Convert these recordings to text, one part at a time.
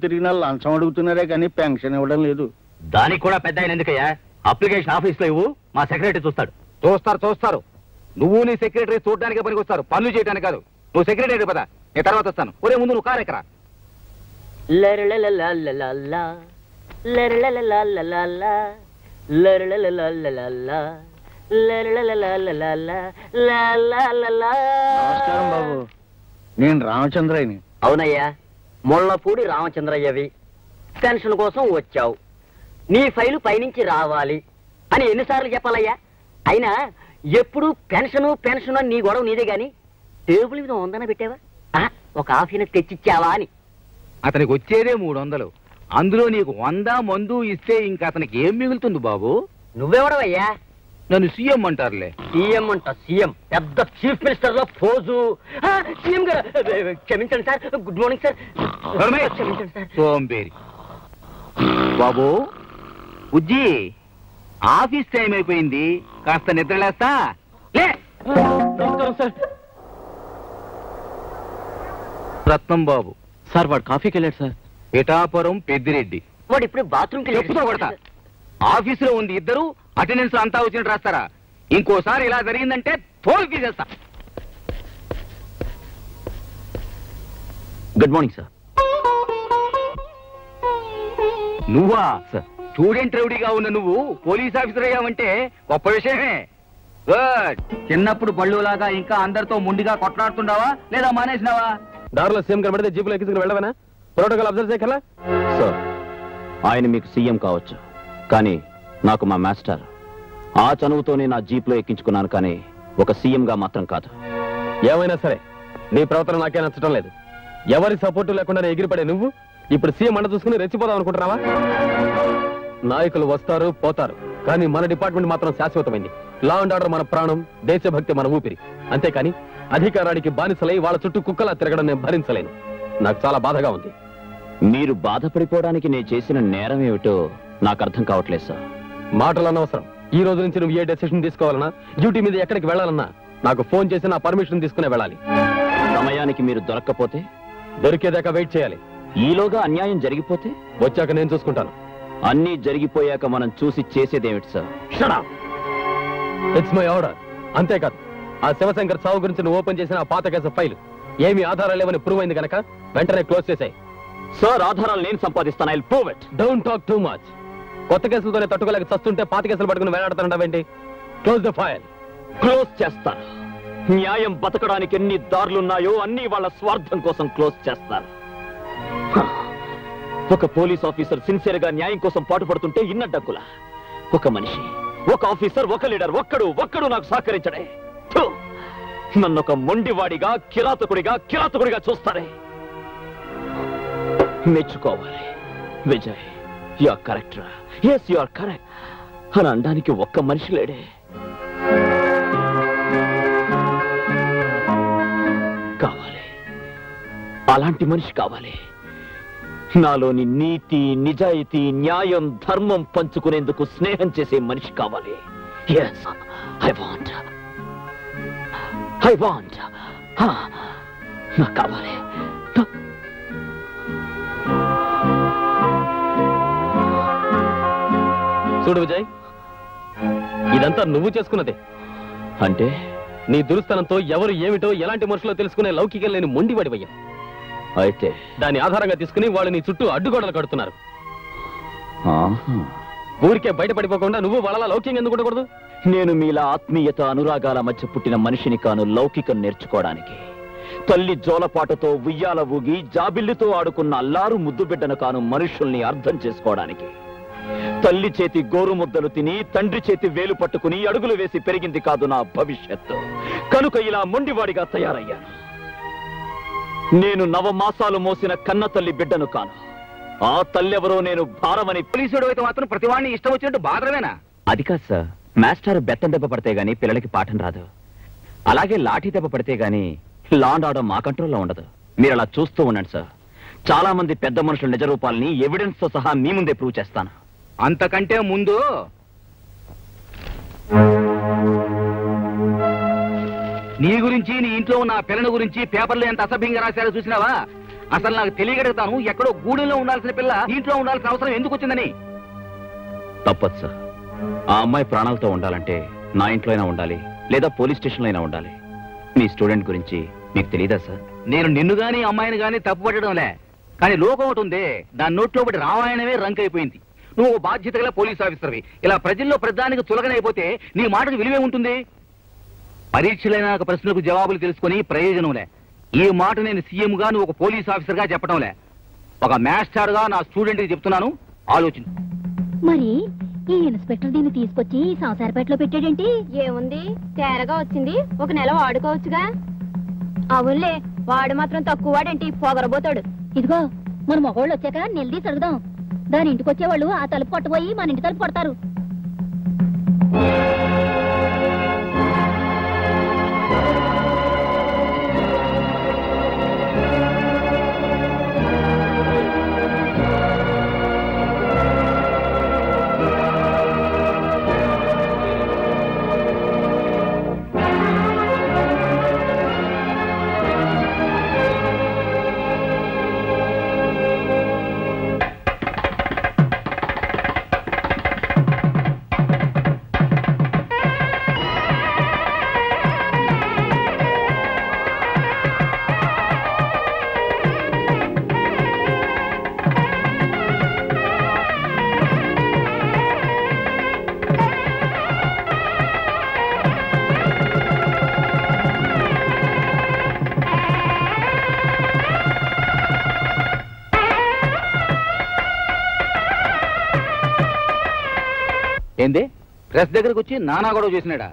తిరిగినా లంచం అడుగుతున్నారే కానీ పెన్షన్ ఇవ్వడం లేదు. దానికి కూడా పెద్ద ఆయన ఎందుకయ్యా? అప్లికేషన్ ఆఫీస్లో ఇవ్వు, మా సెక్రటరీ చూస్తాడు. చూస్తారు. నువ్వు నీ సెక్రటరీ చూడడానికి పనికి వస్తారు, పనులు చేయడానికి కాదు. నువ్వు సెక్రటరీ పదా, నేను తర్వాత వస్తాను. ఒరే ముందు నువ్వు కారు ఎక్కరా. నమస్కారం బాబు, నేను రామచంద్రయ్యని. అవునయ్యా, ముళ్ళపూడి రామచంద్రయ్యవి. పెన్షన్ కోసం వచ్చావు. నీ ఫైలు పైనుంచి రావాలి అని ఎన్నిసార్లు చెప్పాలయ్యా? అయినా ఎప్పుడు పెన్షన్ నీ గొడవ నీదే గాని టేబుల్ మీద 100 పెట్టావా? ఒక ఆఫీని తెచ్చిచ్చావా అని. అతనికి వచ్చేదే 300. అందులో నీకు 100 మందు ఇస్తే ఇంకా అతనికి ఏం మిగులుతుంది బాబు? నువ్వెవడవయ్యా? నన్ను సీఎం అంటారులే. సీఎం అంట, సీఎం పెద్ద చీఫ్ మినిస్టర్ లో పోజు. సీఎం గారు క్షమించండి సార్. Good morning sir. క్షమించండి సార్. సోంబేరి బాబు. ఉజ్జి, ఆఫీస్ టైం అయిపోయింది, కాస్త నిద్రలేస్తా. లే. రత్నం బాబు సార్, వాడు కాఫీకి వెళ్ళాడు సార్. పిఠాపురం పెద్దిరెడ్డి. వాడు ఇప్పుడు బాత్రూమ్కి చెప్పుతో కొడతా. ఆఫీసులో ఉంది ఇద్దరు, అటెండెన్స్ అంతా వచ్చినట్టు రాస్తారా? ఇంకోసారి ఇలా జరిగిందంటే తోలు తీసేస్తా. Good morning sir. నువ్వా సార్? స్టూడెంట్ రౌడీగా ఉన్న నువ్వు పోలీస్ ఆఫీసర్ అయ్యావంటే గొప్ప విషయమే. గుడ్. చిన్నప్పుడు బళ్ళులాగా ఇంకా అందరితో ముండిగా కొట్లాడుతుండవా లేదా మానేసినావా? దారిలో సీఎం కనబడితే జీపులో ఎక్కించుకుని వెళ్ళవనా? ప్రోటోకాల్ అబ్జర్వ్ చేయగల సార్, ఆయన మీకు సీఎం కావచ్చు, కానీ నాకు మా మాస్టర్. ఆ చనువుతోనే నా జీప్లో ఎక్కించుకున్నాను, కానీ ఒక సీఎంగా మాత్రం కాదు. ఏమైనా సరే నీ ప్రవర్తన నాకే నచ్చడం లేదు. ఎవరి సపోర్టు లేకుండా ఎగిరిపడే నువ్వు ఇప్పుడు సీఎం అండ చూసుకుని రెచ్చిపోదాం అనుకుంటున్నావా? నాయకులు వస్తారు పోతారు, కానీ మన డిపార్ట్మెంట్ మాత్రం శాశ్వతమైంది. లా అండ్ ఆర్డర్ మన ప్రాణం, దేశభక్తి మన ఊపిరి. అంతేకాని అధికారానికి బానిసలై వాళ్ళ చుట్టూ కుక్కలా తిరగడం నేను భరించలేను. నాకు చాలా బాధగా ఉంది. మీరు బాధపడిపోవడానికి నేను చేసిన నేరం ఏమిటో నాకు అర్థం కావట్లేదు సార్. మాటలు అనవసరం. ఈ రోజు నుంచి నువ్వు ఏ డెసిషన్ తీసుకోవాలన్నా, డ్యూటీ మీద ఎక్కడికి వెళ్ళాలన్నా నాకు ఫోన్ చేసి నా పర్మిషన్ తీసుకునే వెళ్ళాలి. సమయానికి మీరు దొరక్కపోతే? దొరికేదాకా వెయిట్ చేయాలి. ఈలోగా అన్యాయం జరిగిపోతే? వచ్చాక నేను చూసుకుంటాను. అన్నీ జరిగిపోయాక మనం చూసి చేసేదేమిటి sir? Shut up. It's my order. అంతేకాదు, ఆ శివశంకర్ చావు గురించి నువ్వు ఓపెన్ చేసిన ఆ పాత కేసు ఫైల్ ఏమీ ఆధారాలు లేవని ప్రూవ్ అయింది కనుక వెంటనే క్లోజ్ చేసాయి. సార్, ఆధారాలు నేను సంపాదిస్తాను. I will prove it. Don't talk too much. కొత్త కేసులతోనే తట్టుకోలేక చస్తుంటే పాత కేసులు పట్టుకుని వేలాడుతానంటావేంటి? Close the file. క్లోజ్ చేస్తారు. న్యాయం బతకడానికి ఎన్ని దారులున్నాయో అన్ని వాళ్ళ స్వార్థం కోసం క్లోజ్ చేస్తారు. ఒక పోలీస్ ఆఫీసర్ సిన్సియర్ గా న్యాయం కోసం పాటుపడుతుంటే ఇన్న డక్కులా ఒక మనిషి, ఒక ఆఫీసర్, ఒక లీడర్ ఒక్కడు నాకు సహకరించడే. నన్ను ఒక మొండివాడిగా కిరాతకుడిగా చూస్తారే. మెచ్చుకోవాలి విజయ్. యు ఆర్ కరెక్ట్ రా. ఎస్, యు ఆర్ కరెక్ట్ అని అనడానికి ఒక్క మనిషి లేడే. కావాలి, అలాంటి మనిషి కావాలి. నాలోని నీతి, నిజాయితీ, న్యాయం, ధర్మం పంచుకునేందుకు స్నేహం చేసే మనిషి కావాలి. ఎస్, ఐ వాంట్ నాకు కావాలి. చూడు విజయ్, ఇదంతా నువ్వు చేసుకున్నదే. అంటే నీ దురుస్తనంతో ఎవరు ఏమిటో ఎలాంటి మనుషులో తెలుసుకునే లౌకికం లేని మొండివాడివయ్యా. అయితే దాన్ని ఆధారంగా తీసుకుని వాళ్ళు నీ చుట్టూ అడ్డుగోడలు కడుతున్నారు. ఆహా. ఊరికే బయటపడిపోకుండా నువ్వు వాళ్ళ లౌక్యం ఎందుకు ఉండకూడదు? నేను మీలా ఆత్మీయత, అనురాగాల మధ్య పుట్టిన మనిషిని కాను లౌకికం నేర్చుకోవడానికి. తల్లి జోలపాటతో ఉయ్యాల ఊగి జాబిల్లితో ఆడుకున్న అల్లారు ముద్దు బిడ్డను కాను మనుషుల్ని అర్థం చేసుకోవడానికి. తల్లి చేతి గోరు ముద్దలు తిని తండ్రి చేతి వేలు పట్టుకుని అడుగులు వేసి పెరిగింది కాదు నా భవిష్యత్తు. కనుక ఇలా మొండివాడిగా తయారయ్యాను. నేను 9 మాసాలు మోసిన కన్న తల్లి బిడ్డను కాను. ఆ తల్లెవరో నేను భారమని. పోలీసుడు అయితే మాత్రం ప్రతివాడిని ఇష్టం వచ్చినట్టు బాధరవేనా? అది కాదు సార్. మాస్టర్ బెత్తం దెబ్బ పడితే గానీ పిల్లలకి పాఠం రాదు. అలాగే లాఠీ దెబ్బ పడితే గానీ లా అండ్ ఆర్డర్ మా కంట్రోల్లో ఉండదు. మీరు అలా చూస్తూ ఉండండి సార్. చాలా మంది పెద్ద మనుషుల నిజ రూపాలని ఎవిడెన్స్ తో సహా మీ ముందే ప్రూవ్ చేస్తాను. అంతకంటే ముందు నీ గురించి, నీ ఇంట్లో ఉన్న పిల్లల గురించి పేపర్లో ఎంత అసభ్యంగా రాశారో చూసినావా? అసలు నాకు తెలియగలుగుతాను ఎక్కడో గూడెంలో ఉండాల్సిన పిల్ల ఇంట్లో ఉండాల్సిన అవసరం ఎందుకు వచ్చిందని. తప్పదు సార్. ఆ అమ్మాయి ప్రాణాలతో ఉండాలంటే నా ఇంట్లో అయినా ఉండాలి, లేదా పోలీస్ స్టేషన్లో అయినా ఉండాలి. మీ స్టూడెంట్ గురించి మీకు తెలియదా సార్? నేను నిన్ను గాని అమ్మాయిని గాని తప్పు పట్టడంలే, కానీ లోకం ఒకటి ఉందే, దాని నోట్లో ఒకటి రామాయణమే రంక్ అయిపోయింది. నువ్వు బాధ్యత గల పోలీస్ ఆఫీసర్వి, ఇలా ప్రజల్లో ప్రధానికి చులకనైపోతే నీ మాటకు విలువే ఉంటుంది. పరీక్షలైన ప్రశ్నలకు జవాబులు తెలుసుకుని ప్రయోజనంలే. ఈ మాట నేను సీఎం గా నువ్వు ఒక పోలీస్ ఆఫీసర్ గా చెప్పడంలే, ఒక మాస్టర్ గా నా స్టూడెంట్ కి చెప్తున్నాను, ఆలోచించు. మరి ఈ ఇన్స్పెక్టర్ దీన్ని తీసుకొచ్చి సంసారపేటలో పెట్టాడేంటి? ఏముంది, తేరగా వచ్చింది, ఒక నెల వాడుకోవచ్చుగా. అవునులే, వాడు మాత్రం తక్కువ వాడేంటి, పొగరబోతాడు. ఇదిగో మన మగవాళ్ళు వచ్చాక నిలదీసి అడుగుదాం. దాని ఇంటికి వచ్చేవాళ్ళు ఆ తలుపు పట్టుపోయి మన ఇంటి తలుపు కొడతారు. ఏంది, ప్రెస్ దగ్గరకు వచ్చి నానా గొడవ చేసినాడా?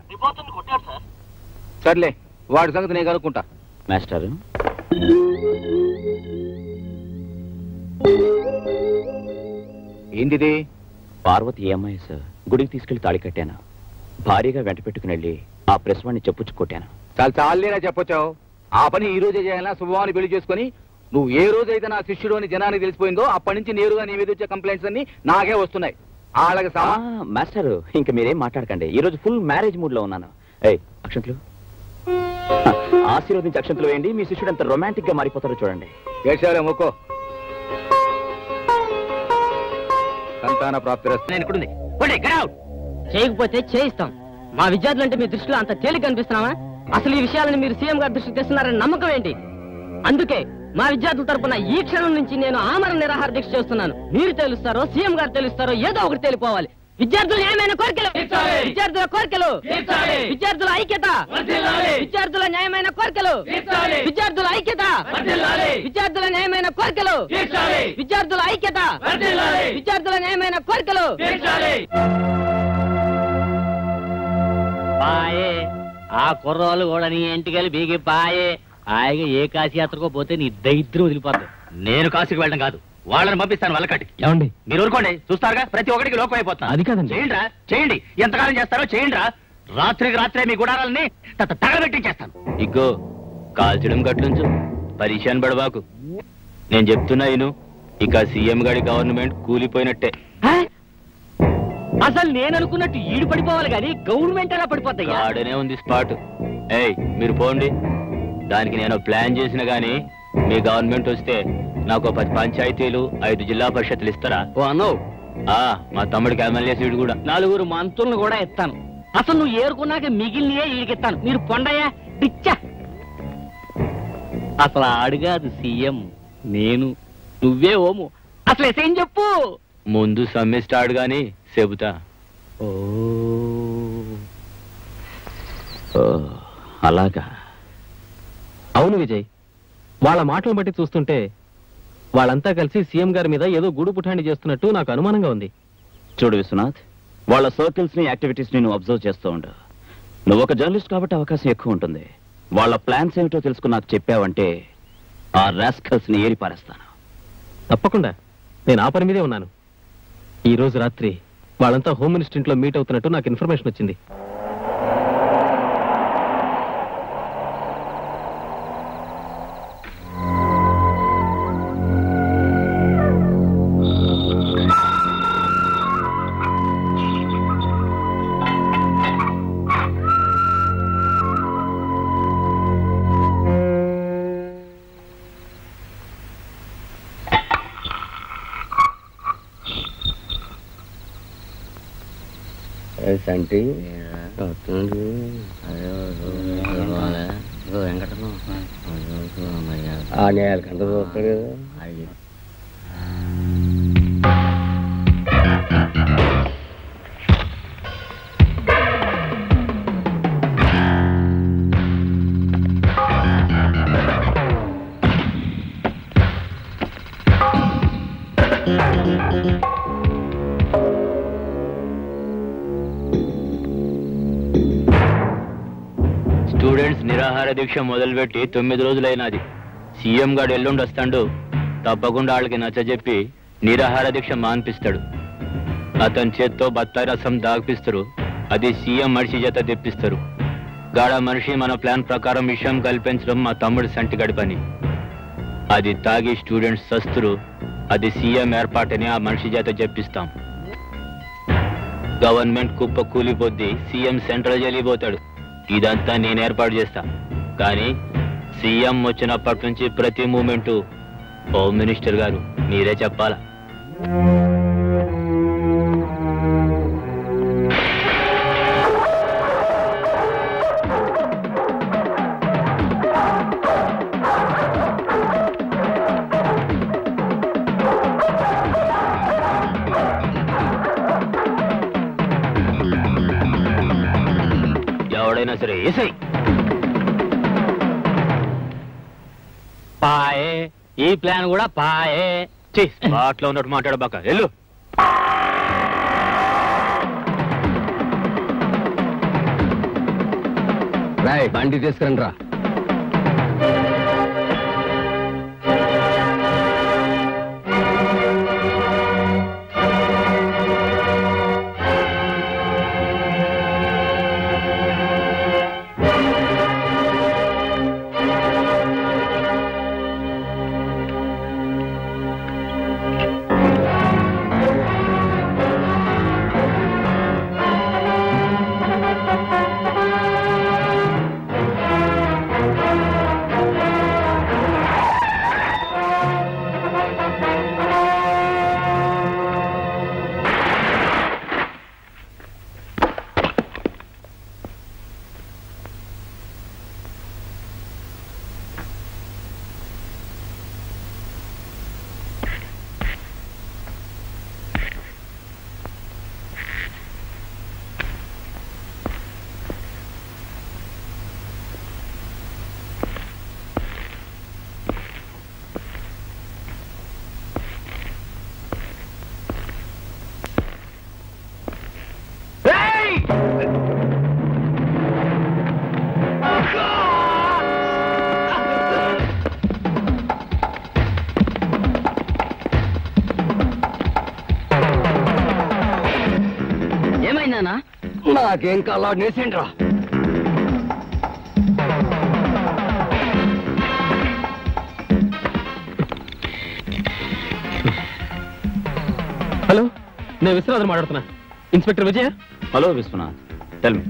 సర్లే, వాడి సంగతి నేను కనుక్కుంటా. మాస్టర్, ఏంటిది? పార్వతి ఏమై సార్, గుడికి తీసుకెళ్లి తాళి కట్టాను. భారీగా వెంట పెట్టుకుని వెళ్ళి ఆ ప్రెస్ వాడిని చెప్పుచ్చు కొట్టాను. చాలా చాలేనా చెప్పొచ్చావు? ఆ పని ఈ రోజే చేయాలా? శుభవాన్ని పెళ్లి చేసుకుని నువ్వు ఏ రోజైతే నా శిష్యుడు అని జనానికి తెలిసిపోయిందో అప్పటి నుంచి నేరుగా నీ మీద వచ్చే కంప్లైంట్స్ అన్ని నాకే వస్తున్నాయి. వాళ్ళకి మాస్టర్, ఇంకా మీరేం మాట్లాడకండి, ఈ రోజు ఫుల్ మ్యారేజ్ మూడ్ లో ఉన్నాను. ఏయ్, అక్షంతులు ఆశీర్వదించి అక్షంతులు వేయండి. మీ శిష్యుడు ఎంత రొమాంటిక్ గా మారిపోతారో చూడండి. వేషాలే మొక్కో. సంతాన ప్రాప్తి రస్తుంది. చేయకపోతే చేయిస్తాం. మా విద్యార్థులు అంటే మీ దృష్టిలో అంత తేలిక కనిపిస్తున్నావా? అసలు ఈ విషయాలను మీరు సీఎం గారి దృష్టికి తెస్తున్నారని నమ్మకం ఏంటి? అందుకే మా విద్యార్థుల తరపున ఈ క్షణం నుంచి నేను ఆమరణ నిరాహార దీక్ష చేస్తున్నాను. మీరు తెలుస్తారో సీఎం గారు తెలుస్తారో ఏదో ఒకటి తెలిపోవాలి. విద్యార్థుల న్యాయమైన కోరికలు, విద్యార్థుల కోరికలు, విద్యార్థుల ఐక్యత, విద్యార్థుల న్యాయమైన కోరికలు, విద్యార్థుల ఐక్యత, విద్యార్థుల న్యాయమైన కోరికలు, విద్యార్థుల ఐక్యత, విద్యార్థుల న్యాయమైన కోరికలు. పాయే ఆ కుర్రోళ్ళు కూడా నీ ఇంటికెళ్ళి బీగి పాయే. హాయిగా ఏ కాశీ యాత్రకో పోతే నీ దరిద్రం వదిలిపోద్దు. నేను కాశీకి వెళ్ళడం కాదు, వాళ్ళని పంపిస్తాను వల్లకట్టి. ఏమండి, మీరు ఊరుకోండి, చూస్తారుగా ప్రతి ఒక్కడికి లోకం అయిపోతున్నా. అది కాదండి. చేయండిరా, చేయండి, ఎంతకాలం చేస్తారో చేయండిరా. రాత్రికి రాత్రే మీ గుడారాలని తగలబెట్టించేస్తాను. ఇగ్గో కాల్చడం గట్లుంచు, పరిశాన్ పడబాకు. నేను చెప్తున్నా ఇను, ఇక సీఎం గారి గవర్నమెంట్ కూలిపోయినట్టే. అసలు నేను అనుకున్నట్టు ఈడు పడిపోవాలి కానీ గవర్నమెంట్ ఎలా పడిపోతాయి? ఆడనే ఉంది స్పాట్. ఏయ్, మీరు పోండి. దానికి నేను ప్లాన్ చేసిన గానీ మీ గవర్నమెంట్ వస్తే నాకు 10 పంచాయతీలు 5 జిల్లా పరిషత్తులు ఇస్తారా? ఓ అన్నో, మా తమ్ముడికి ఎమ్మెల్యే సీటు కూడా 4 మంత్రులను కూడా ఇస్తాను. అసలు నువ్వు ఏరుకున్నాక మిగిలినయే ఈడికిస్తాను. మీరు పొండయ్యా డిచ్చా. అసలు ఆడుగాదు సీఎం, నేను, నువ్వే ఓము. అసలు ఎసేం చెప్పు. ముందు సమ్మె స్టార్ట్ గాని చెబుతా. అలాగా? అవును విజయ్, వాళ్ళ మాటలను బట్టి చూస్తుంటే వాళ్ళంతా కలిసి సీఎం గారి మీద ఏదో గూడు పుఠాణి చేస్తున్నట్టు నాకు అనుమానంగా ఉంది. చూడు విశ్వనాథ్, వాళ్ళ సర్కిల్స్ ని యాక్టివిటీస్ ని నువ్వు అబ్జర్వ్ చేస్తూ ఉండు. నువ్వు ఒక జర్నలిస్ట్ కాబట్టి అవకాశం ఎక్కువ ఉంటుంది. వాళ్ళ ప్లాన్స్ ఏమిటో తెలుసుకుని నాకు చెప్పావంటే ఆ రాస్కల్స్ ని ఏరి పారేస్తాను. తప్పకుండా, నేను ఆ పని మీదే ఉన్నాను. ఈ రోజు రాత్రి వాళ్ళంతా హోమ్ మినిస్టర్ ఇంట్లో మీట్ అవుతున్నట్టు నాకు ఇన్ఫర్మేషన్ వచ్చింది. సంటి ఆ నేలకంట చూస్తాడు కదా. స్టూడెంట్స్ నిరాహార దీక్ష మొదలుపెట్టి 9 రోజులైనది. సీఎం గారు ఎల్లుండి వస్తాడు. తప్పకుండా వాళ్ళకి నచ్చజెప్పి నిరాహార దీక్ష మాన్పిస్తాడు. అతని చేత్తో బత్తాయి రసం దాగిపిస్తారు. అది సీఎం మనిషి చేత తెప్పిస్తారు. గాడ మనిషి మన ప్లాన్ ప్రకారం విషయం కల్పించడం మా తమ్ముడు సంటిగడి పని. అది తాగి స్టూడెంట్స్ సస్తురు. అది సీఎం ఏర్పాటని ఆ మనిషి చేత చెప్పిస్తాం. గవర్నమెంట్ కుప్ప కూలిపోద్ది. సీఎం సెంట్రల్ జైలు పోతాడు. ఇదంతా నేను ఏర్పాటు చేస్తా. కానీ సీఎం వచ్చినప్పటి నుంచి ప్రతి మూమెంటు హోమ్ మినిస్టర్ గారు మీరే చెప్పాలా. ఎవడైనా సరే ఏసై పాయే. ఈ ప్లాన్ కూడా పాయే. స్పాట్లో ఉన్నట్టు మాట్లాడబాక వెళ్ళు. రాయ్ బండి తీసుకురండి రా. ఏమైందన్నా? నాకేం కాలా నేసిండ్రా. హలో, నేను విశ్వనాథ్ మాట్లాడుతున్నా. Inspector Vijaya. Hello Vishwanath, tell me.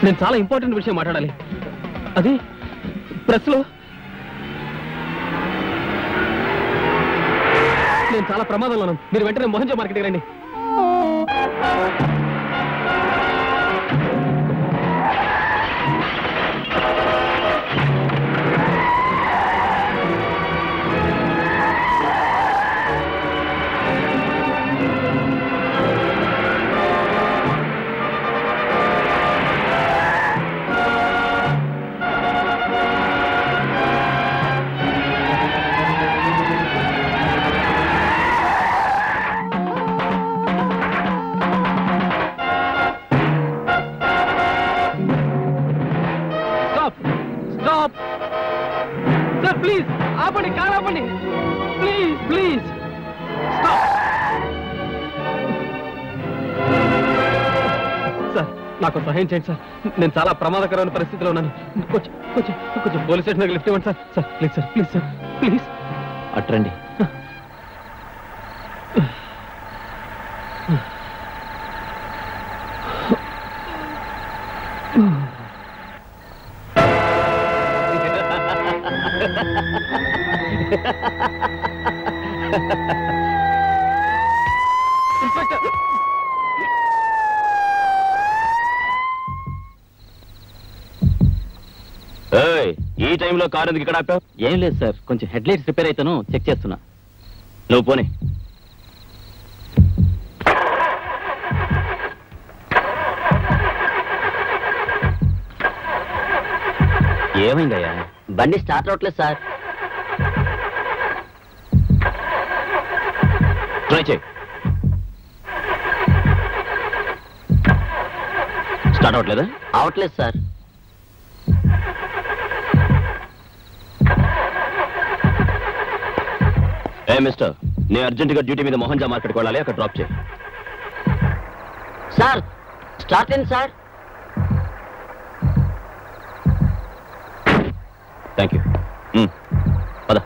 నేను చాలా ఇంపార్టెంట్ విషయం మాట్లాడాలి. అది ప్రెస్ లో నేను చాలా ప్రమాదంలో ఉన్నాను. మీరు వెంటనే మోహన్జో మార్కెట్కి రండి. సార్ ప్లీజ్ ఆపండి, కార్ ఆపండి ప్లీజ్ ప్లీజ్. సార్ నాకు సహాయం చేయండి సార్. నేను చాలా ప్రమాదకరమైన పరిస్థితిలో ఉన్నాను. కొంచెం కొంచెం కొంచెం పోలీస్ స్టేషన్ లిఫ్ట్ ఇవ్వండి sir. Sir please sir, please sir, please. అట్రండి. ఈ టైంలో కారు ఎందుకు ఇక్కడ ఆపావు? ఏం లేదు సార్, కొంచెం హెడ్ లైట్స్ రిపేర్ అయితేను చెక్ చేస్తున్నా. నువ్వు పోనీ. ఏమైందయ్యా? బండి స్టార్ట్ అవట్లేదు సార్. ట్రై చేయి. స్టార్ట్ అవ్వట్లేదా? అవట్లేదు సార్. మిస్టర్, నేను అర్జెంటుగా డ్యూటీ మీద మోహన్జా మార్కెట్కి వెళ్ళాలి, అక్కడ డ్రాప్ చేయి. సార్ స్టార్ట్ అయింది సార్. Thank you. పద.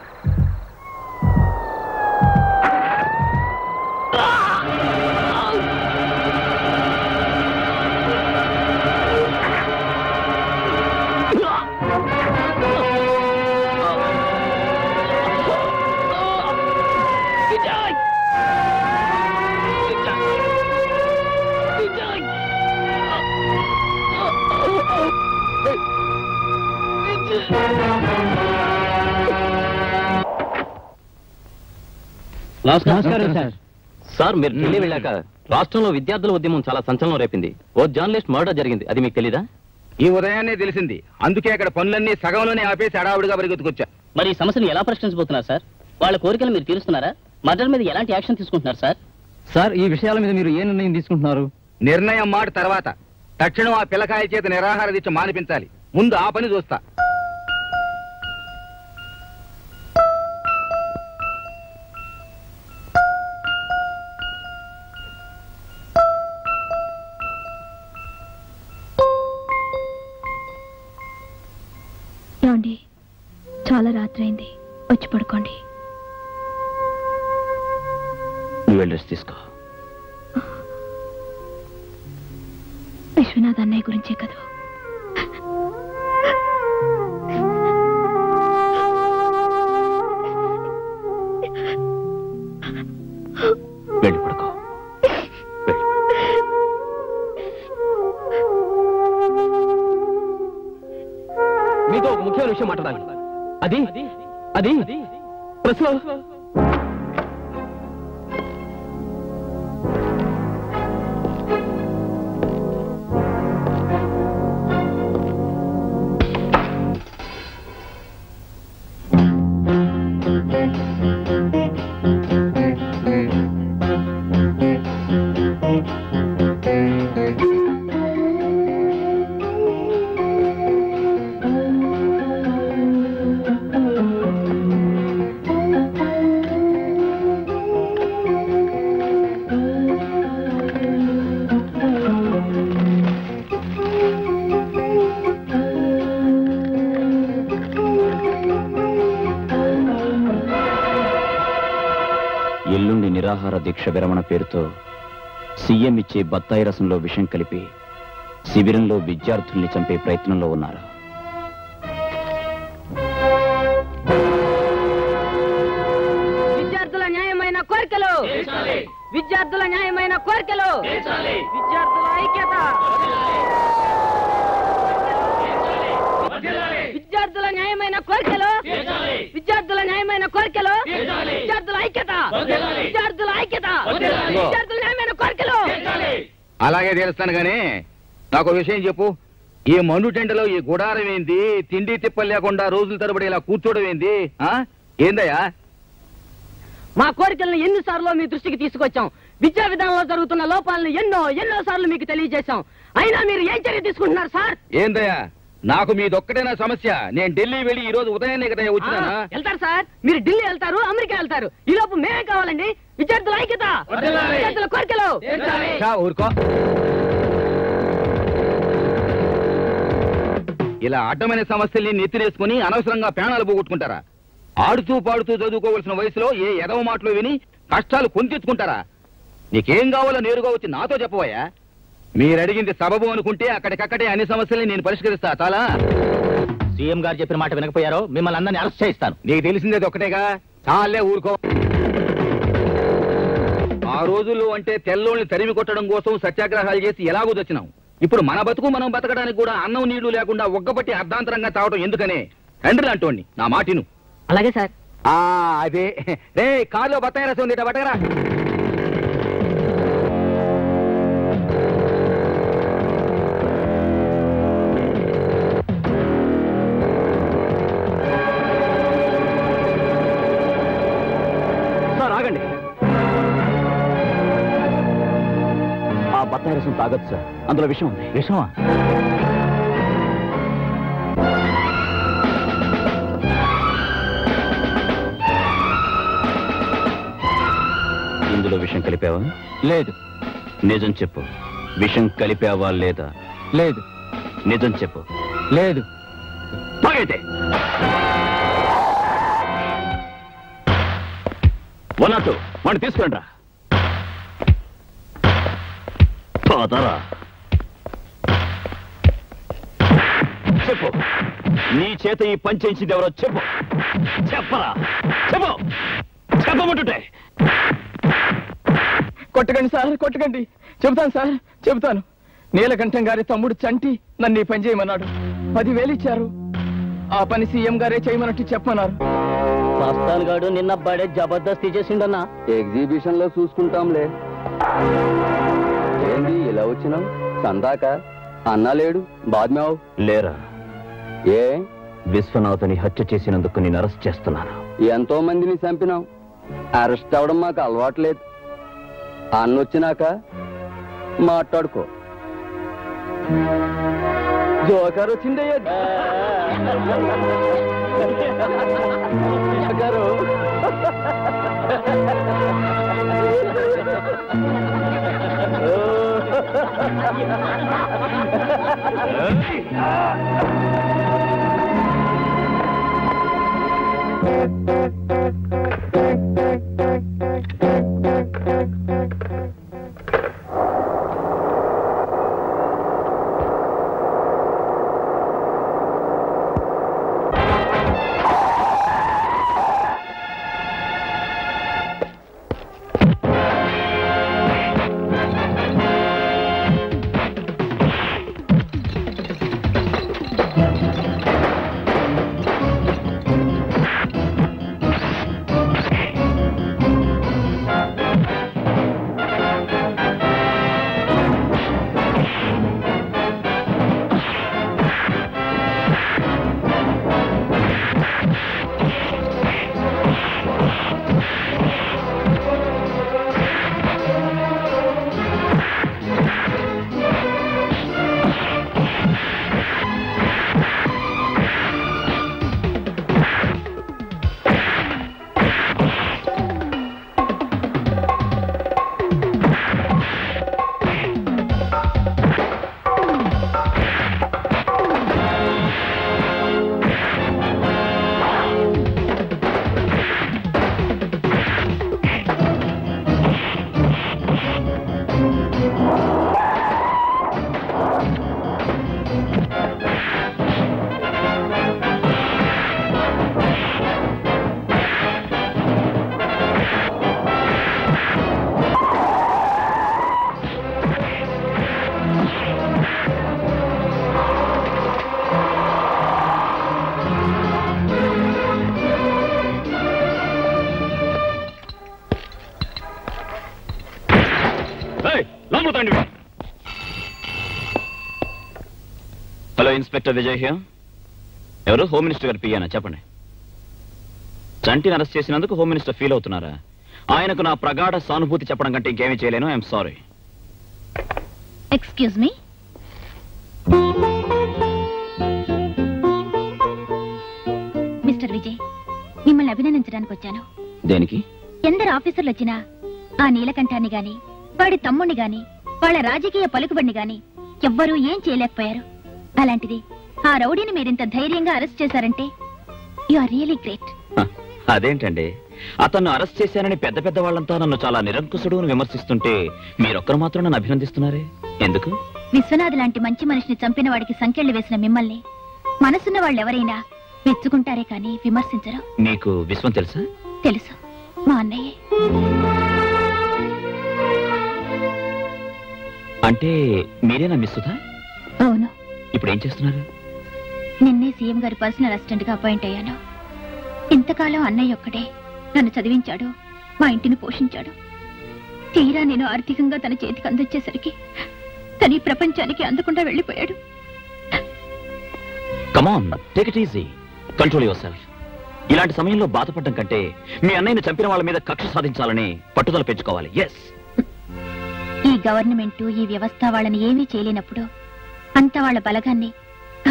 నమస్కారం సార్. సార్, మీరు ఢిల్లీ వెళ్ళాక రాష్ట్రంలో విద్యార్థుల ఉద్యమం చాలా సంచలనం రేపింది. ఓ జర్నలిస్ట్ మర్డర్ జరిగింది, అది మీకు తెలీదా? ఈ ఉదయాన్నే తెలిసింది. అందుకే అక్కడ పనులన్నీ సగంలోనే ఆపేసి హడావుడిగా పరిగెత్తుకొచ్చా. మరి ఈ సమస్యను ఎలా పరిష్కరించబోతున్నారు సార్? వాళ్ళ కోరికలు మీరు తీరుస్తున్నారా? మర్డర్ మీద ఎలాంటి యాక్షన్ తీసుకుంటున్నారు సార్? సార్, ఈ విషయాల మీద మీరు ఏ నిర్ణయం తీసుకుంటున్నారు? నిర్ణయం మాట తర్వాత. తక్షణం ఆ పిల్లకాయ చేత నిరాహార దీక్ష మానిపించాలి. ముందు ఆ పని చూస్తా. ఏమండి, చాలా రాత్రి అయింది, వచ్చి పడుకోండి. నువ్వు వెళ్ళి రెస్ట్ తీసుకో. విశ్వనాథ్ అన్నయ్య గురించే కదా. వెళ్ళి పడుకో. మీతో ఒక ముఖ్యమైన విషయం మాట్లాడాలి. అది అది ప్రెస్లో. ఎల్లుండి నిరాహార దీక్ష విరమణ పేరుతో సీఎం ఇచ్చే బత్తాయి రసంలో విషం కలిపి శిబిరంలో విద్యార్థుల్ని చంపే ప్రయత్నంలో ఉన్నారు. విద్యార్థుల న్యాయమైన కోరికలు, విద్యార్థుల న్యాయమైన కోరికలు, విద్యార్థుల ఐక్యత, విద్యార్థుల న్యాయమైన కోరికలు, విద్యార్థుల న్యాయమైన కోరికలు, విద్యార్థుల ఐక్యత, విద్యార్థుల ఐక్యత, విద్యార్థుల న్యాయమైన కోరికలు. అలాగే తెలుస్తాను గానీ నాకు విషయం చెప్పు. ఈ మండు టెండలో ఈ గుడారం ఏంది? తిండి తిప్పలు లేకుండా రోజుల తరబడి ఇలా కూర్చోవడం ఏంది? ఏందయ్యా? మా కోరికలను ఎన్నిసార్లు మీ దృష్టికి తీసుకొచ్చాం. విద్యా విధానంలో జరుగుతున్న లోపాలను ఎన్నో సార్లు మీకు తెలియజేశాం. అయినా మీరు ఏం చర్య తీసుకుంటున్నారు సార్? ఏందయ్యా, నాకు మీదొక్కటేనా సమస్య? నేను ఢిల్లీ వెళ్ళి ఈ రోజు ఉదయాన్నే కదా వచ్చినానా? వెళ్తారు సార్, మీరు ఢిల్లీ వెళ్తారు, అమెరికా వెళ్తారు. ఈ లోపు మేమే కావాలండి. విద్యార్థుల ఐక్యత, విద్యార్థుల కోరికలు. ఊరుకో. ఇలా అడ్డమైన సమస్యల్ని నెత్తినేసుకుని అనవసరంగా ప్రాణాలు పోగొట్టుకుంటారా? ఆడుతూ పాడుతూ చదువుకోవలసిన వయసులో ఏ ఎదవ మాటలు విని కష్టాలు కొని తెచ్చుకుంటారా? నీకేం కావాలో నేరుగా వచ్చి నాతో చెప్పవయ్యా. మీరు అడిగింది సబబు అనుకుంటే అక్కడికక్కడే అన్ని సమస్యల్ని నేను పరిష్కరిస్తా. చాలా సీఎం గారు చెప్పిన మాట వినకపోయారో మిమ్మల్ని అందరినీ అరెస్ట్ చేయిస్తాను. నీకు తెలిసిందేది ఒకటేగా, చాలే ఊరుకో. ఆ రోజుల్లో అంటే తెల్లోళ్ళని తరిమి కొట్టడం కోసం సత్యాగ్రహాలు చేసి ఎలాగో వచ్చినాం. ఇప్పుడు మన బతుకు మనం బతకడానికి కూడా అన్నం నీళ్లు లేకుండా ఒగ్గబట్టి అర్ధాంతరంగా తావటం ఎందుకనే? తండ్రి లాంటోడిని, నా మాటిను. అలాగే సార్. అదే రే, కారులో బత్తాయి రసం ఉంది, బట్టగరా. సార్ ఆగండి. ఆ బత్తాయి రసం తాగొచ్చు సార్, అందులో విషం ఉంది. విషమా? ఇందులో విషం కలిపావా? లేదు. నిజం చెప్పు, విషం కలిపావా లేదా? లేదు. నిజం చెప్పు. లేదు. తాగైతే 102 వాడిని తీసుకురండి రా. పోతారా? చెప్పు, నీ చేత ఈ పని చేయించింది ఎవరో చెప్పు. చెప్పరా? చెప్పు, చెప్పమంటుంటే. కొట్టకండి సార్, కొట్టకండి. చెబుతాను సార్, చెబుతాను. నీలకంఠం గారి తమ్ముడు చంటి నన్ను ఈ పని చేయమన్నాడు. 10,000 ఇచ్చారు. ఆ పని సీఎం గారే చేయమన్నట్టు చెప్పమన్నారు. మస్తాన్ గాడు నిన్న బడే జబర్దస్తి చేసిండన్నా. ఎగ్జిబిషన్ లో చూసుకుంటాంలే. ఏంది ఇలా వచ్చినావు? సందాక అన్నా లేడు, బాద్మావు లేరా? ఏ? విశ్వనాథని హత్య చేసినందుకు నేను అరెస్ట్ చేస్తున్నాను. ఎంతో మందిని చంపినాం. అరెస్ట్ అవడం మాకు అలవాట్లేదు. అన్నొచ్చినాక మాట్లాడుకో. జోకర్ వచ్చిందయ్యా. Joker. Hello, inspector Vijay here. ఎవరు? హోమ్ మినిస్టర్ గారు పియ్యానా? చెప్పండి. చంటిని అరెస్ట్ చేసినందుకు హోమ్ మినిస్టర్ ఫీల్ అవుతున్నారా? ఆయనకు నా ప్రగాఢ సానుభూతి చెప్పడం కంటే ఇంకేమీ చేయలేను. I'm sorry. Excuse me. Mister Vijay, మిమ్మల్ని అభినందించడానికి వచ్చాను. దేనికి? ఎందరు ఆఫీసర్లు వచ్చినా ఆ నీలకంఠాన్ని గాని, వాడి తమ్ముణ్ణి గాని, వాళ్ళ రాజకీయ పలుకుబడిని గాని ఎవ్వరూ ఏం చేయలేకపోయారు. అలాంటిది ఆ రౌడీని మీరింత ధైర్యంగా అరెస్ట్ చేశారంటే యు ఆర్ రియలీ గ్రేట్. అదేంటండి, అతన్ని అరెస్ట్ చేశానని పెద్ద పెద్ద వాళ్ళంతా నన్ను చాలా నిరంకుశుడు విమర్శిస్తుంటే మీరొక్కరు మాత్రం నన్ను అభినందిస్తున్నారే, ఎందుకు? విశ్వనాథ్ లాంటి మంచి మనిషిని చంపిన వాడికి సంకెళ్లు వేసిన మిమ్మల్ని మనసున్న వాళ్ళెవరైనా మెచ్చుకుంటారే కానీ విమర్శించరు. మీకు విశ్వం తెలుసా? తెలుసు, మా అన్నయ్యే. అంటే మీరేనా మిస్ సుధా? అవును. ఇప్పుడు ఏం చేస్తున్నారు? నిన్నే సీఎం గారి పర్సనల్ అసిస్టెంట్ గా అపాయింట్ అయ్యాను. ఇంతకాలం అన్నయ్య ఒక్కడే నన్ను చదివించాడు, మా ఇంటిని పోషించాడు. తీరా నేను ఆర్థికంగా తన చేతికి అందొచ్చేసరికి తన ఈ ప్రపంచానికి అందకుండా వెళ్ళిపోయాడు. Come on, take it easy, control your self. ఇలాంటి సమయంలో బాధపడడం కంటే మీ అన్నయ్యను చంపిన వాళ్ళ మీద కక్ష సాధించాలని పట్టుదల పెంచుకోవాలి. ఎస్, ఈ గవర్నమెంట్ ఈ వ్యవస్థ వాళ్ళని ఏమీ చేయలేనప్పుడు అంత వాళ్ళ బలగాన్ని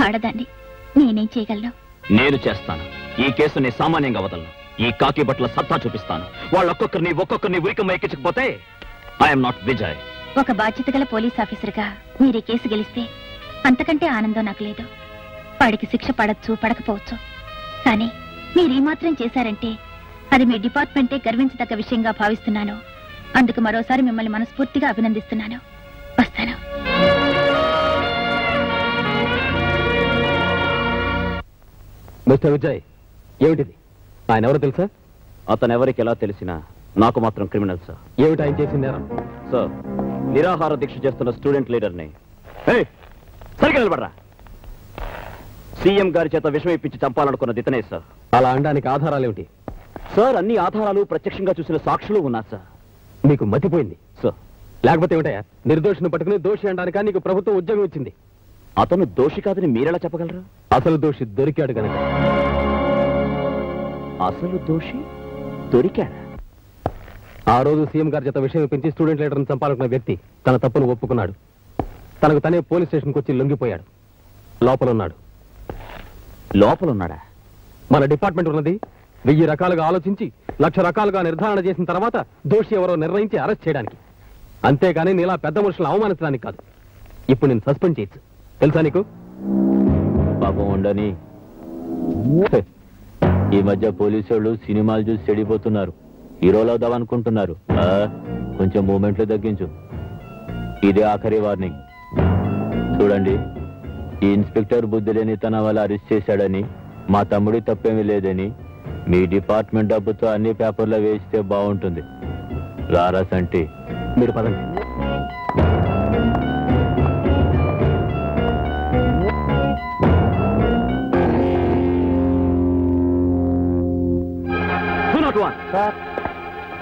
ఆడదాన్ని నేనేం చేయగలను? నేను చేస్తాను. ఈ కేసుని సామాన్యంగా వదలను. ఈ కాకి బట్టల సత్తా చూపిస్తాను. ఒక్కొక్కరిని ఉరికమ్మ ఎక్కించకపోతే ఐఎమ్ నాట్ విజయ్. ఒక బాధ్యత గల పోలీస్ ఆఫీసర్గా మీరు ఈ కేసు గెలిస్తే అంతకంటే ఆనందం నాకు లేదు. వాడికి శిక్ష పడచ్చు, పడకపోవచ్చు. కానీ మీరు ఈ మాత్రం చేశారంటే అది మీ డిపార్ట్మెంటే గర్వించదగ్గ విషయంగా భావిస్తున్నాను. అందుకు మరోసారి మిమ్మల్ని మనస్ఫూర్తిగా అభినందిస్తున్నాను. వస్తాను. మిస్టర్ విజయ్, ఏమిటిది? ఆయన ఎవరో తెలుసా? అతను ఎవరికి ఎలా తెలిసినా నాకు మాత్రం క్రిమినల్ సార్. ఏమిటి ఆయన చేసిన నేరం? సార్, నిరాహార దీక్ష చేస్తున్న స్టూడెంట్ లీడర్ని సరిగ్గా నిలబడరా, సీఎం గారి చేత విషం ఇప్పించి చంపాలనుకున్నది ఇతనే సార్. అలా అనడానికి ఆధారాలేమిటి? సార్, అన్ని ఆధారాలు ప్రత్యక్షంగా చూసిన సాక్షులు ఉన్నారు సార్. మీకు మతిపోయింది సార్. లేకపోతే ఏమిటయా? నిర్దోషిని పట్టుకుని దోషి అనడానికి నీకు ప్రభుత్వం ఉద్యోగం ఇచ్చింది. అతను దోషి కాదని మీరెలా చెప్పగలరు? అసలు దోషి దొరికాడు కనుక. అసలు దోషి దొరికాడా? ఆ రోజు సీఎం గారి చేత విషయం పెంచి స్టూడెంట్ లీడర్ని చంపాలనుకున్న వ్యక్తి తన తప్పును ఒప్పుకున్నాడు. తనకు తనే పోలీస్ స్టేషన్కి వచ్చి లొంగిపోయాడు. లోపలున్నాడు. లోపలున్నాడా? మన డిపార్ట్మెంట్ ఉన్నది 1000 రకాలుగా ఆలోచించి 1,00,000 రకాలుగా నిర్ధారణ చేసిన తర్వాత దోషి ఎవరో నిర్ణయించి అరెస్ట్ చేయడానికి. అంతేగాని నీలా పెద్ద మనుషులను అవమానించడానికి కాదు. ఇప్పుడు నేను సస్పెండ్ చేయొచ్చు, తెలుసా నీకు? పాపం ఉండని. ఈ మధ్య పోలీసు వాళ్ళు సినిమాలు చూసి చెడిపోతున్నారు. హీరోలు అవుదామనుకుంటున్నారు. కొంచెం మూమెంట్లు తగ్గించు. ఇదే ఆఖరి వార్నింగ్. చూడండి, ఈ ఇన్స్పెక్టర్ బుద్ధి లేని తన వల్ల అరెస్ట్ చేశాడని, మా తమ్ముడి తప్పేమీ లేదని మీ డిపార్ట్మెంట్ డబ్బుతో అన్ని పేపర్లో వేస్తే బాగుంటుంది. రారా సంటి, మీరు పదండి.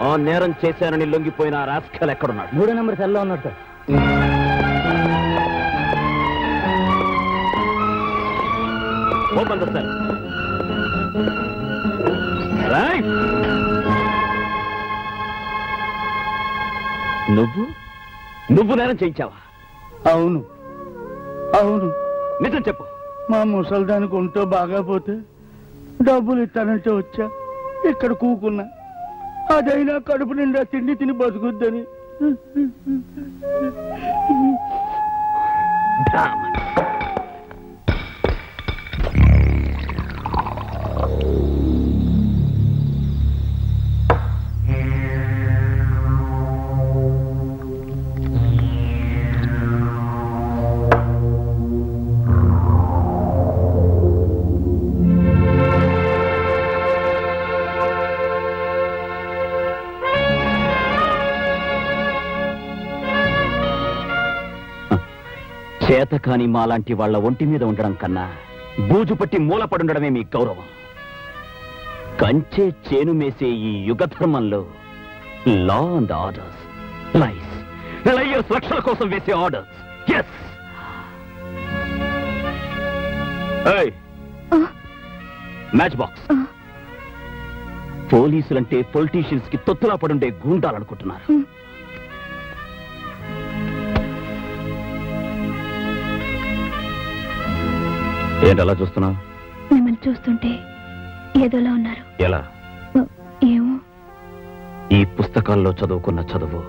ఆ నేరం చేశానని లొంగిపోయిన రాస్కల్ ఎక్కడున్నాడు? 3వ నెంబర్ సెల్లో ఉన్నాడు sir. Open the cell. Right. నువ్వు నేరం చేయించావా? అవును అవును. నిజం చెప్పు. మా ముసల్దానికి ఒంటో బాగా పోతే డబ్బులు ఇస్తానంటే వచ్చా. ఇక్కడ కూకున్నా. అదైనా కడుపు నిండా తిండి తిని బతుకుద్దని. చేతకాని మాలాంటి వాళ్ళ ఒంటి మీద ఉండడం కన్నా బూజు పట్టి మూలపడుండడమే మీ గౌరవం. కంచే చేను మేసే ఈ యుగ ధర్మంలో లా అండ్ ఆర్డర్స్, లయర్స్ రక్షణ కోసం వేసే ఆర్డర్స్. ఎస్. Matchbox. పోలీసులంటే పొలిటీషియన్స్ కి తొత్తులా పడుండే గూండాలనుకుంటున్నారు. ఏంటలా చూస్తున్నావు? మిమ్మల్ని చూస్తుంటే ఏదోలా ఉన్నారు. ఎలా? ఏమో. ఈ పుస్తకాల్లో చదువుకున్న చదువు,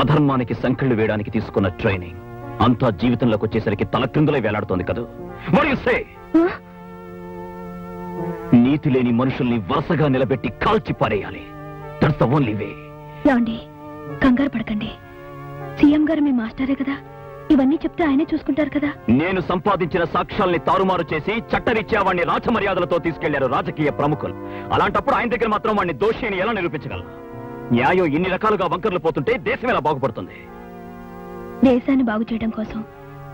అధర్మానికి సంకెళ్ళు వేయడానికి తీసుకున్న ట్రైనింగ్ అంతా జీవితంలోకి వచ్చేసరికి తల క్రిందులే వేలాడుతోంది కదా. నీతి లేని మనుషుల్ని వరుసగా నిలబెట్టి కాల్చి పారేయాలి. That's the only way. ఏమండి, కంగారు పడకండి. సీఎం గారు మీ మాస్టరే కదా, ఇవన్నీ చెప్తే ఆయనే చూసుకుంటారు కదా. నేను సంపాదించిన సాక్ష్యాల్ని తారుమారు చేసి చట్టరీత్యా వాడిని రాజమర్యాదలతో తీసుకెళ్లారు రాజకీయ ప్రముఖులు. అలాంటప్పుడు ఆయన దగ్గర మాత్రం వాడిని దోషి అని ఎలా నిరూపించగలరు? న్యాయం ఇన్ని రకాలుగా వంకర్లు పోతుంటే దేశం ఎలా బాగుపడుతుంది? దేశాన్ని బాగు చేయడం కోసం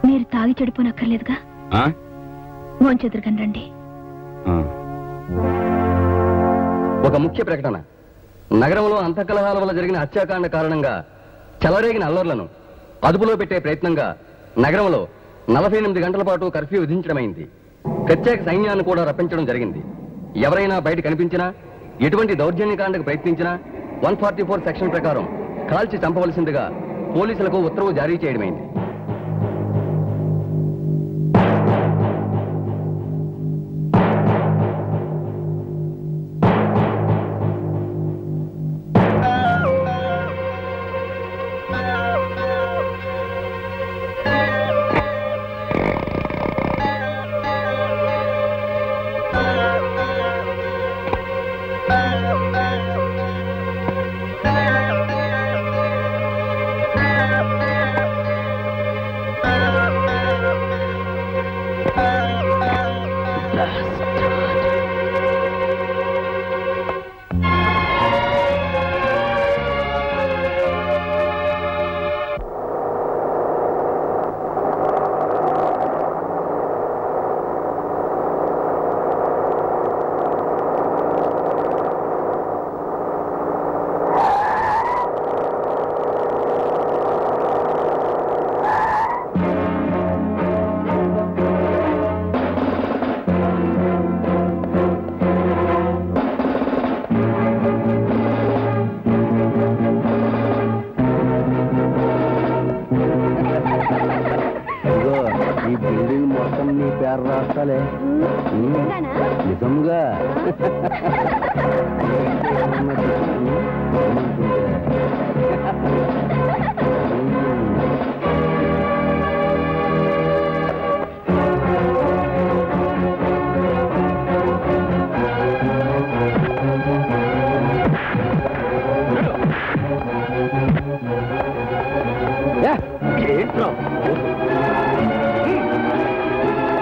మీరు తాగి చెడిపోనక్కర్లేదుగా. భోంచెదురుకని రండి. ఒక ముఖ్య ప్రకటన. నగరంలో అంతఃకలహాల వల్ల జరిగిన హత్యాకాండ కారణంగా చెలరేగిన అల్లర్లను అదుపులో పెట్టే ప్రయత్నంగా నగరంలో 48 గంటల పాటు కర్ఫ్యూ విధించడమైంది. ప్రత్యేక సైన్యాన్ని కూడా రప్పించడం జరిగింది. ఎవరైనా బయట కనిపించినా, ఎటువంటి దౌర్జన్యకాండకు ప్రయత్నించినా 144 సెక్షన్ ప్రకారం కాల్చి చంపవలసిందిగా పోలీసులకు ఉత్తర్వు జారీ చేయడమైంది. నిజంగా ఏంట్రా